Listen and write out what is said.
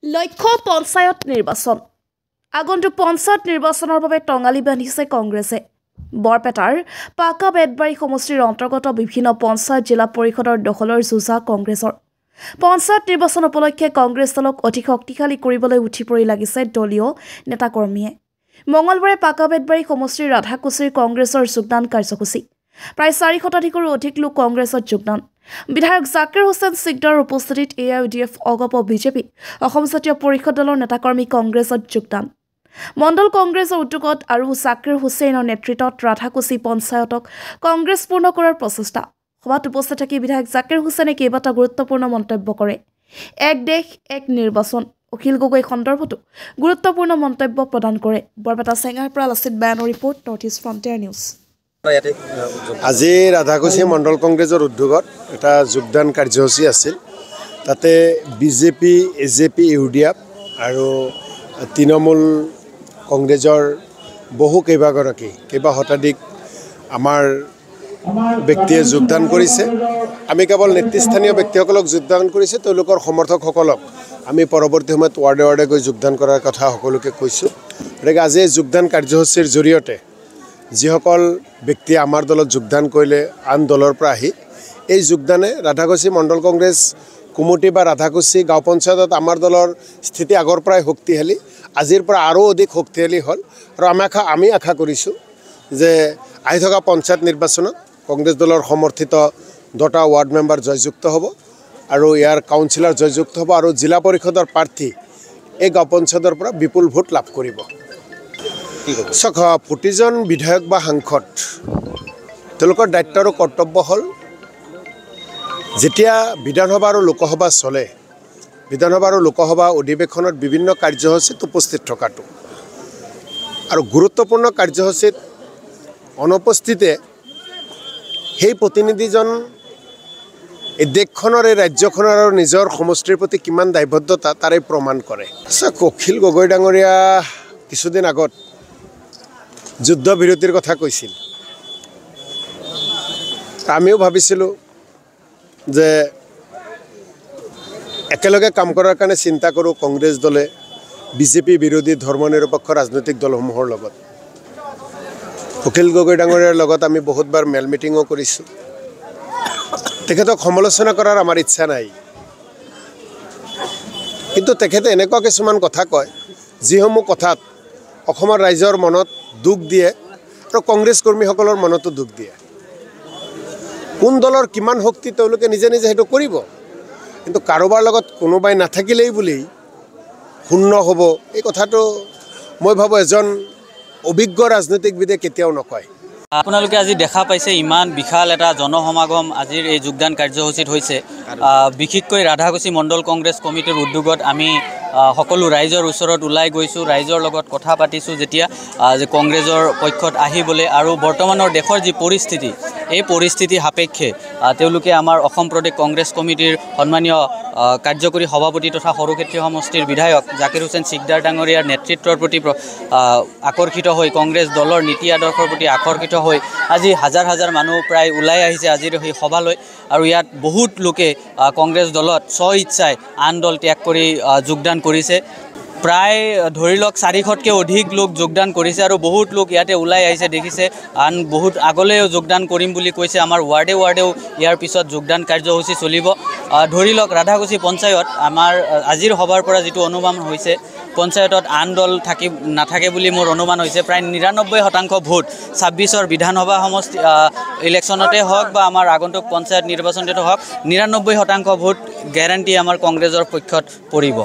লক্ষ্য পঞ্চায়ত নিৰ্বাচন আগন্তুক পঞ্চায়ত নিৰ্বাচনৰ বাবে টঙালি বান্ধিছে কংগ্ৰেছে বৰপেটাৰ পাকা বেতবাৰী সমষ্টিৰ অন্তৰ্গত বিভিন্ন পঞ্চায়ত জিলা পৰিষদৰ দখলৰ যুঁজা কংগ্ৰেছৰ পঞ্চায়ত নিৰ্বাচন উপলক্ষে কংগ্ৰেছ দলক অধিক শক্তিশালী কৰিবলৈ উঠি পৰি লাগিছে দলীয় নেতাকৰ্মীয়ে মঙলবাৰে পাকা বেতবাৰী সমষ্টিৰ ৰাধাকুছিৰ কংগ্ৰেছৰ যোগদান কাৰ্যসূচী প্ৰায় 4 শতাধিকৰো অধিক লোক কংগ্ৰেছত যোগদান বিধায়ক জাকিৰ হুছেইন সিকদাৰৰ উপস্থিতিত AIUDF অগপ বিজেপি অসম জাতীয় পৰিষদ দলৰ নেতাকৰ্মী কংগ্ৰেছত যোগদান মণ্ডল কংগ্ৰেছৰ উদ্যোগত আৰু জাকিৰ হুছেইনৰ নেতৃত্বত ৰাধাকুছি পঞ্চায়তক কংগ্ৰেছ পূৰ্ণ কৰাৰ প্ৰচেষ্টা সভাত উপস্থিত থাকি বিধায়ক জাকিৰ হুছেইনে কেইবাটা গুৰুত্বপূৰ্ণ মন্তব্য কৰে এক দেশ এক নিৰ্বাচন অখিল গগৈ সন্দৰ্ভতো গুৰুত্বপূৰ্ণ মন্তব্য প্ৰদান কৰে বৰপেটা চেঙাৰ পৰা লাচিত বায়ানৰ report North East Frontier News আজি ৰাধাকুছি মণ্ডল কংগ্ৰেছৰ উদ্যোগত এটা যোগদান কাৰ্যসূচী আছিল তাতে বিজেপি AJP UDF আৰু তৃণমূল কংগ্ৰেছৰ বহু কেইবা শতাধিক আমাৰ ব্যক্তিয়ে যোগদান কৰিছে আমি কেৱল নেতৃস্থানীয় ব্যক্তিসকলক যোগদান কৰিছে তেওঁলোকৰ সমৰ্থকসকলক আমি পৰৱৰ্তী সময়ত ৱাৰ্ডে গৈ যোগদান কৰাৰ কথা সকলোকে কৈছোঁ গতিকে আজি যোগদান কাৰ্যসূচীৰ জৰিয়তে যিসকল ব্যক্তিয়ে আমাৰ দলত যোগদান কৰিলে আন দলৰ পৰা আহি এই যোগদানে ৰাধাকুছি মণ্ডল কংগ্ৰেছ কুমুটি বা ৰাধাকুছি গাঁও পঞ্চায়তত আমাৰ দলৰ স্থিতি আগৰ পৰাই শক্তিশালী আজিৰ পৰা আৰু অধিক শক্তিশালী হ'ল আৰু আমি আশা কৰিছোঁ যে আহি থকা পঞ্চায়ত নিৰ্বাচনত কংগ্ৰেছ দলৰ সমৰ্থিত 10টা ৱাৰ্ড মেম্বাৰ জয়যুক্ত হ'ব আৰু ইয়াৰ কাউন্সিলৰ জয়যুক্ত হ'ব আৰু জিলা পৰিষদৰ প্ৰাৰ্থী এই গাঁও পঞ্চায়তৰ পৰা বিপুল ভোট লাভ কৰিব চাওক প্ৰতিজন বিধায়ক বা সাংসদ তেওঁলোকৰ দায়িত্ব আৰু কৰ্তব্য হ'ল যেতিয়া বিধানসভা আৰু লোকসভা চলে বিধানসভা আৰু লোকসভা অধিৱেশনত বিভিন্ন কাৰ্যসূচীত উপস্থিত থকাটো আৰু গুৰুত্বপূৰ্ণ কাৰ্যসূচীত অনুপস্থিতে সেই প্ৰতিনিধিজন এই দেশখনৰ এই ৰাজ্যখনৰ আৰু নিজৰ সমষ্টিৰ প্ৰতি কিমান দায়বদ্ধতা তাৰে প্ৰমাণ কৰে চাওক অখিল গগৈ ডাঙৰীয়া কিছুদিন আগত যুদ্ধ বিৰতিৰ কথা কৈছিল আমিও ভাবিছিলোঁ যে একেলগে কাম কৰাৰ কাৰণে চিন্তা কৰোঁ কংগ্ৰেছ দলে বিজেপি বিৰোধী ধৰ্মনিৰপেক্ষ ৰাজনৈতিক দলসমূহৰ লগত অখিল গগৈ ডাঙৰীয়াৰ লগত আমি বহুতবাৰ মেল মিটিঙো কৰিছোঁ তেখেতক সমালোচনা কৰাৰ আমাৰ ইচ্ছা নাই কিন্তু তেখেতে এনেকুৱা কিছুমান কথা কয় যিসমূহ কথাত অসমৰ ৰাইজৰ মনত দুখ দিয়ে আৰু কংগ্ৰেছ কৰ্মীসকলৰ মনতো দুখ দিয়ে কোন দলৰ কিমান শক্তি তেওঁলোকে নিজে সেইটো কৰিব কিন্তু কাৰোবাৰ লগত কোনোবাই নাথাকিলেই বুলি শূন্য হ'ব এই কথাটো মই ভাবোঁ এজন অভিজ্ঞ ৰাজনীতিকবিদে কেতিয়াও নকয় আপোনালোকে আজি দেখা পাইছে ইমান বিশাল এটা জনসমাগম আজিৰ এই যোগদান কাৰ্যসূচীত হৈছে বিশেষকৈ ৰাধাকুছি মণ্ডল কংগ্ৰেছ কমিটিৰ উদ্যোগত আমি সকলো ৰাইজৰ ওচৰত ওলাই গৈছোঁ ৰাইজৰ লগত কথা পাতিছোঁ যেতিয়া যে কংগ্ৰেছৰ পক্ষত আহিবলৈ আৰু বৰ্তমানৰ দেশৰ যি পৰিস্থিতি এই পৰিস্থিতি সাপেক্ষে তেওঁলোকে আমাৰ অসম প্ৰদেশ কংগ্ৰেছ কমিটিৰ সন্মানীয় কাৰ্যকৰী সভাপতি তথা সৰুক্ষেত্ৰী সমষ্টিৰ বিধায়ক জাকিৰ হুছেইন সিকদাৰ ডাঙৰীয়াৰ নেতৃত্বৰ প্ৰতি আকৰ্ষিত হৈ কংগ্ৰেছ দলৰ নীতি আদৰ্শৰ প্ৰতি আকৰ্ষিত হৈ আজি হাজাৰ মানুহ প্ৰায় ওলাই আহিছে আজিৰ সেই সভালৈ আৰু ইয়াত বহুত লোকে কংগ্ৰেছ দলত স্বইচ্ছাই আন দল ত্যাগ কৰি যোগদান কৰিছে প্ৰায় ধৰি লওক 400তকৈ অধিক লোক যোগদান কৰিছে আৰু বহুত লোক ইয়াতে ওলাই আহিছে দেখিছে আন বহুত আগলৈও যোগদান কৰিম বুলি কৈছে আমাৰ ৱাৰ্ডেও ইয়াৰ পিছত যোগদান কাৰ্যসূচী চলিব ধৰি লওক ৰাধাকুছি পঞ্চায়ত আমাৰ আজিৰ সভাৰ পৰা যিটো অনুমান হৈছে পঞ্চায়তত আন দল নাথাকে বুলি মোৰ অনুমান হৈছে প্ৰায় 99% ভোট 26ৰ বিধানসভা সমষ্টি ইলেকশ্যনতে হওক বা আমাৰ আগন্তুক পঞ্চায়ত নিৰ্বাচনতে হওক 99% ভোট গ্যাৰাণ্টি আমাৰ কংগ্ৰেছৰ পক্ষত পৰিব